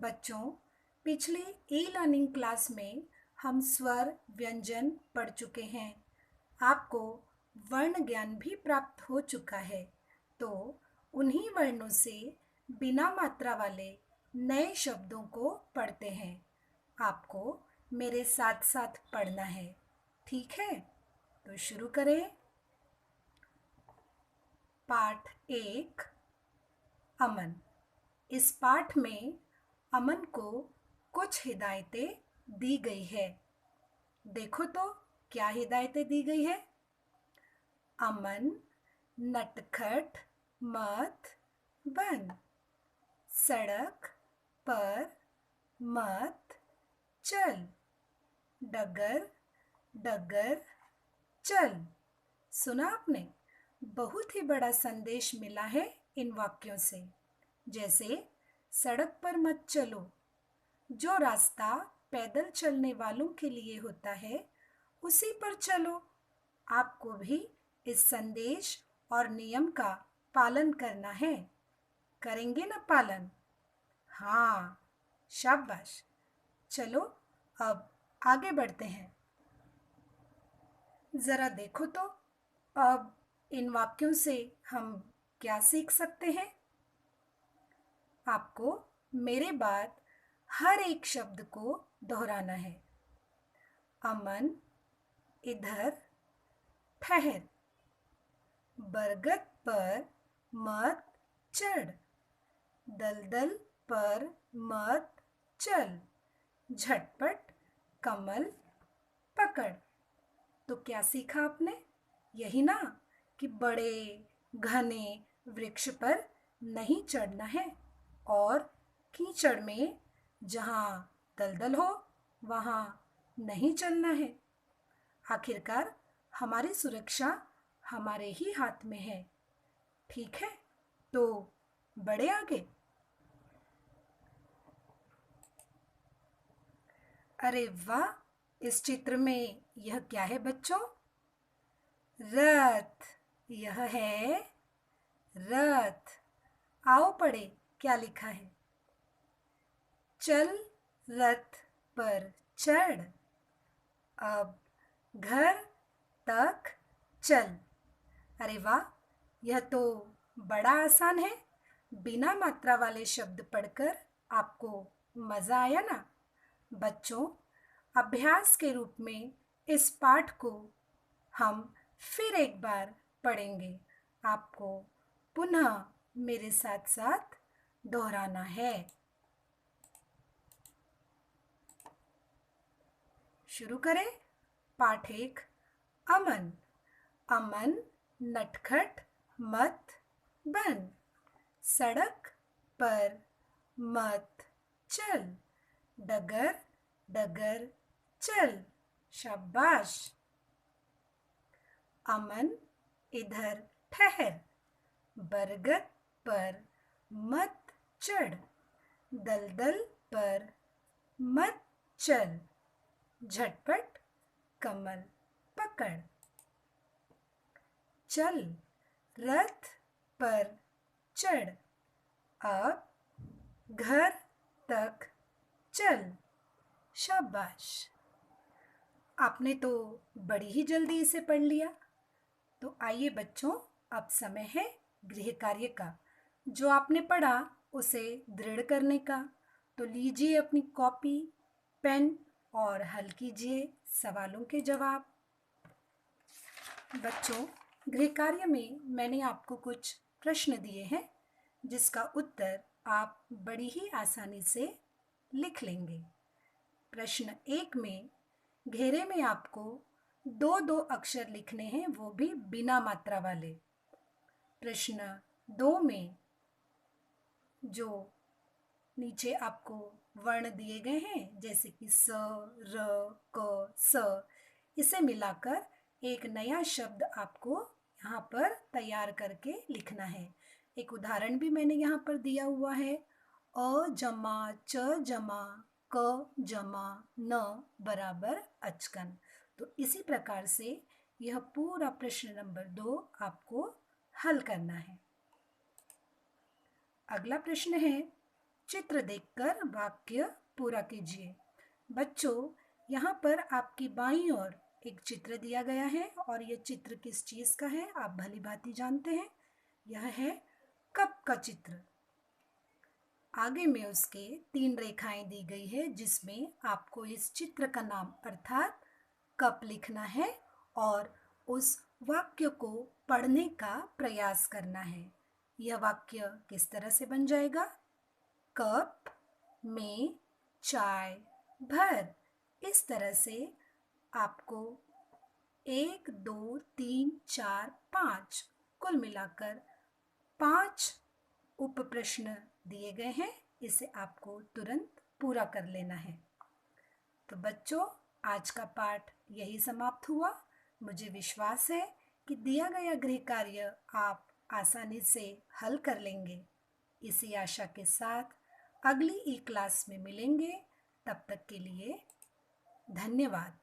बच्चों, पिछले e learning class में हम स्वर व्यंजन पढ़ चुके हैं। आपको वर्ण ज्ञान भी प्राप्त हो चुका है। तो उन्हीं वर्णों से बिना मात्रा वाले नए शब्दों को पढ़ते हैं। आपको मेरे साथ साथ पढ़ना है, ठीक है? तो शुरू करें। पाठ 1, अमन। इस पाठ में अमन को कुछ हिदायतें दी गई है। देखो तो क्या हिदायतें दी गई है। अमन नटखट मत बन, सड़क पर मत चल, डगर डगर चल। सुना आपने? बहुत ही बड़ा संदेश मिला है इन वाक्यों से। जैसे सड़क पर मत चलो, जो रास्ता पैदल चलने वालों के लिए होता है उसी पर चलो। आपको भी इस संदेश और नियम का पालन करना है। करेंगे ना पालन? हाँ, शाबाश। चलो अब आगे बढ़ते हैं। जरा देखो तो अब इन वाक्यों से हम क्या सीख सकते हैं। आपको मेरे बाद हर एक शब्द को दोहराना है। अमन इधर ठहर, बरगद पर मत चढ़, दलदल पर मत चल, झटपट कमल पकड़। तो क्या सीखा आपने? यही ना कि बड़े घने वृक्ष पर नहीं चढ़ना है और कीचड़ में जहाँ दलदल हो वहाँ नहीं चलना है। आखिरकार हमारी सुरक्षा हमारे ही हाथ में है, ठीक है? तो बढ़े आगे। अरे वाह, इस चित्र में यह क्या है बच्चों? रथ। यह है रथ। आओ पढ़े क्या लिखा है। चल रथ पर चढ़, अब घर तक चल। अरे वाह, यह तो बड़ा आसान है। बिना मात्रा वाले शब्द पढ़कर आपको मज़ा आया ना? बच्चों, अभ्यास के रूप में इस पाठ को हम फिर एक बार पढ़ेंगे। आपको पुनः मेरे साथ साथ दोहराना है। शुरू करें। पाठ 1, अमन। अमन नटखट मत बन, सड़क पर मत चल, डगर डगर चल। शाबाश। अमन इधर ठहर, बरगद पर मत चढ़, दलदल पर मत चल, झटपट कमल पकड़। चल रथ पर चढ़, अब घर तक चल। शाबाश। आपने तो बड़ी ही जल्दी इसे पढ़ लिया। तो आइए बच्चों, अब समय है गृह कार्य का। जो आपने पढ़ा उसे दृढ़ करने का। तो लीजिए अपनी कॉपी पेन और हल कीजिए सवालों के जवाब। बच्चों, गृह कार्य में मैंने आपको कुछ प्रश्न दिए हैं जिसका उत्तर आप बड़ी ही आसानी से लिख लेंगे। प्रश्न 1 में घेरे में आपको 2-2 अक्षर लिखने हैं, वो भी बिना मात्रा वाले। प्रश्न 2 में जो नीचे आपको वर्ण दिए गए हैं जैसे कि स, र, क, स, इसे मिलाकर एक नया शब्द आपको यहाँ पर तैयार करके लिखना है। एक उदाहरण भी मैंने यहाँ पर दिया हुआ है। अ जमा च जमा क जमा न बराबर अचकन। तो इसी प्रकार से यह पूरा प्रश्न नंबर 2 आपको हल करना है। अगला प्रश्न है, चित्र देखकर वाक्य पूरा कीजिए। बच्चों, यहाँ पर आपकी बाईं ओर एक चित्र दिया गया है और ये चित्र किस चीज़ का है आप भली भांति जानते हैं। यह है कप का चित्र। आगे में उसके 3 रेखाएं दी गई है जिसमें आपको इस चित्र का नाम अर्थात कप लिखना है और उस वाक्य को पढ़ने का प्रयास करना है। यह वाक्य किस तरह से बन जाएगा? कप में चाय भर। इस तरह से आपको 1, 2, 3, 4, 5 कुल मिलाकर 5 उप प्रश्न दिए गए हैं। इसे आपको तुरंत पूरा कर लेना है। तो बच्चों, आज का पाठ यही समाप्त हुआ। मुझे विश्वास है कि दिया गया गृह कार्य आप आसानी से हल कर लेंगे। इसी आशा के साथ अगली ई क्लास में मिलेंगे। तब तक के लिए धन्यवाद।